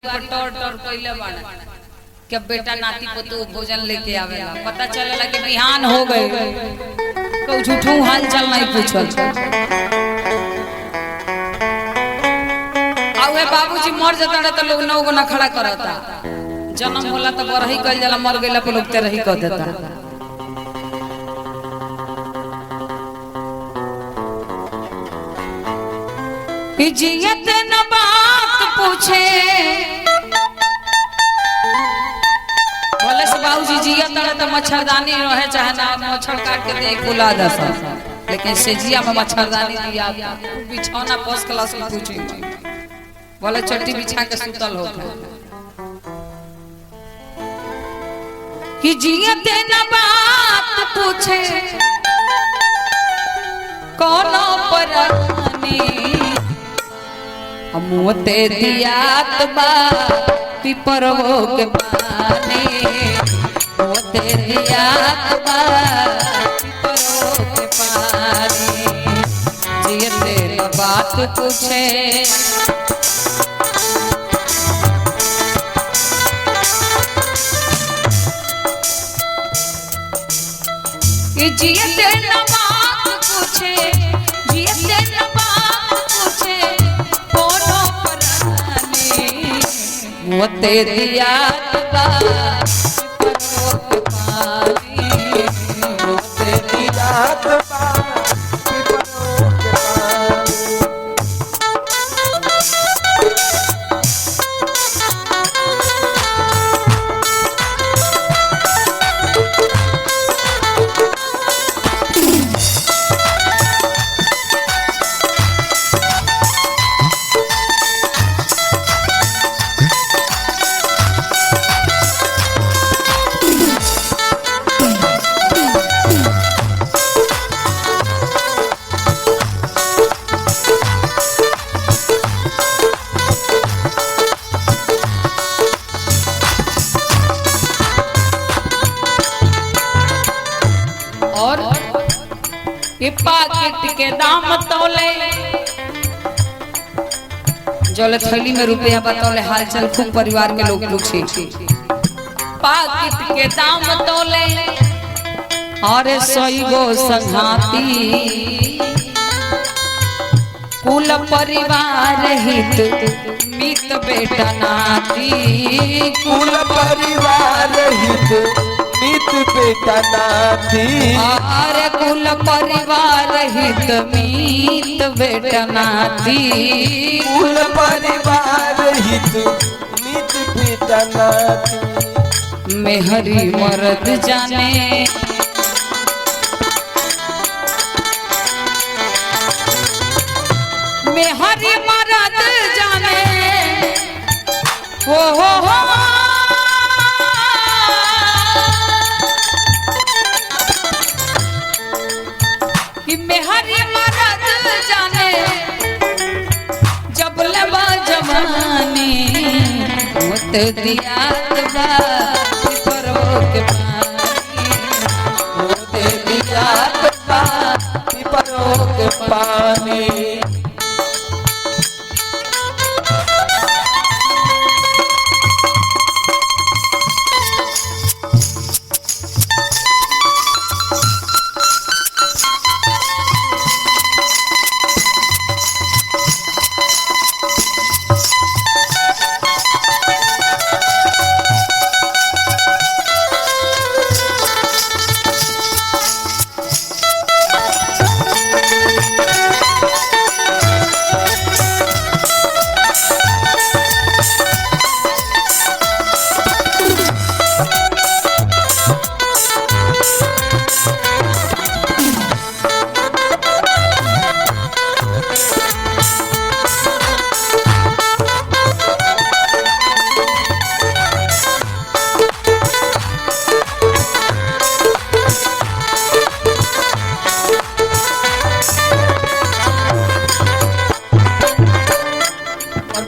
टोर टोर कइले बाड़ा कि बेटा नाती पोतू भोजन लेके आवेला। पता चलेला कि बिहान हो गए, को झूठू हाल चाल नहीं पूछल। आवे बाबूजी मर जता तो लोग नौ गुना खड़ा करता, जन्म होला तो बरही कइल जाला, मर गइला पे लोग ते रही कह देता। जियत न बात पूछे, बोले से बाबूजी जियत तो मच्छरदानी रहे चाहे ना, मच्छर काट के देख बुला दस, लेकिन सेजिया में मच्छरदानी दिया बिछौना पोस क्लास में पूछी, बोले चट्टी बिछा के सुतल हो कि जियत न बात पूछे कोनो परानी, मोते दियात बा पिपरवो के पानी, मोते दियात बा पिपरवो के पानी। जियते न बात पूछे जियते न बात पूछे, जियते न बात पूछे कोनो परानी, मोते दियात बा पिपरवो के पानी, मोते दियात बा पिपरवो के पानी। और पाकिट के दाम तौले, जोले थैली में रुपया बतौले, हाल चल खूब परिवार के लोग पूछे। पाकिट के दाम तौले अरे 100 गो संघाती, कुल परिवार हित मित बेटा नाती, कुल परिवार हित मित बेटा नाती, अरे कुल परिवार हित मित बेटा नाती, कुल परिवार हित मित बेटा नाती। मेहरी मर्द जाने मेहरी मर्द जाने हो कि मेहरी मर्द जाने जब लेबा जवानी, मत दियात बा पिपरवो के पानी, मत दियात बा पिपरवो के पानी।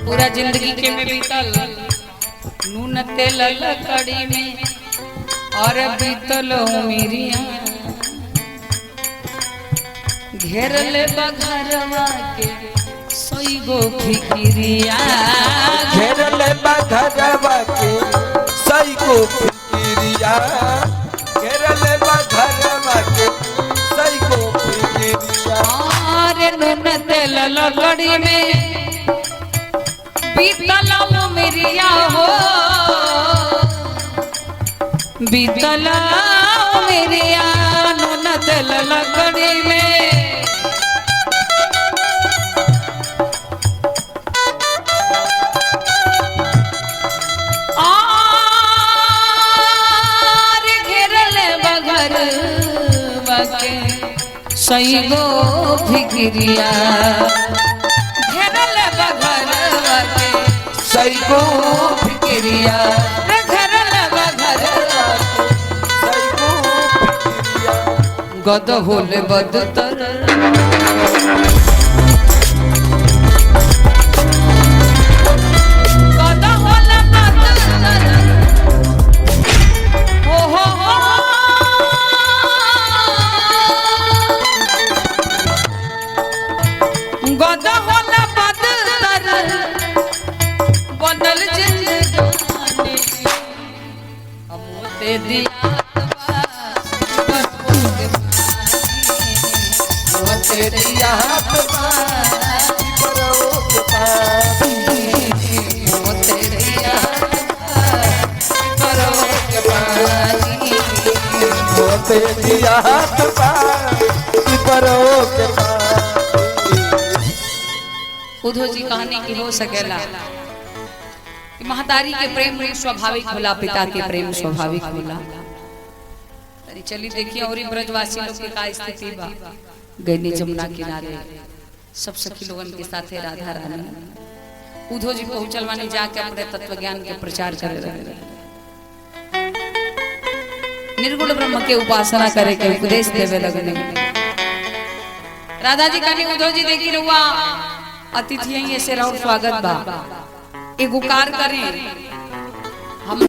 पूरा जिंदगी के में बीतल नून तेल लकड़ी में, और बीतल उमिरिया घेर ले बघरवा के 100 गो फिकिरिया, घेरले बघरवा के सही को फिकिरिया घेरल बघरवा के सही को फिकिरिया अरे नून तेल लगड़ी में बीतल मेरिया हो बीतल मेरिया नून तेल लगड़ी में आर घेरल बघर बके सही गो फिकिरिया घेरल बघर बके सही को फिकिरिया घेरल बघर सही को फिकिरिया गद होले बदतर गद होले बदतर हो गद होले बदतर बनल जिंदगानी हमते दिया तेरी याद परो के पानी तेरे करो के पानी तेरी याद परो के पानी उद्धव जी कहानी की हो सकेला कि महतारी के प्रेम स्वाभाविक होला पिता के प्रेम स्वाभाविक होला तरी चली देखिए और ब्रजवासी लोग के का स्थिति बा गैनी जमुना किनारे सब सखी लोगन के साथे राधा रानी उद्धव जी पहुंचल मानी जाके अपने तत्व ज्ञान के प्रचार करे रहे निर्गुण ब्रह्म के उपासना करे के उपदेश देवे लगने राधा जी कहनी उद्धव जी देखी रहुआ अतिथि यहीं ऐसे रहो स्वागत बा एगो कार करें हम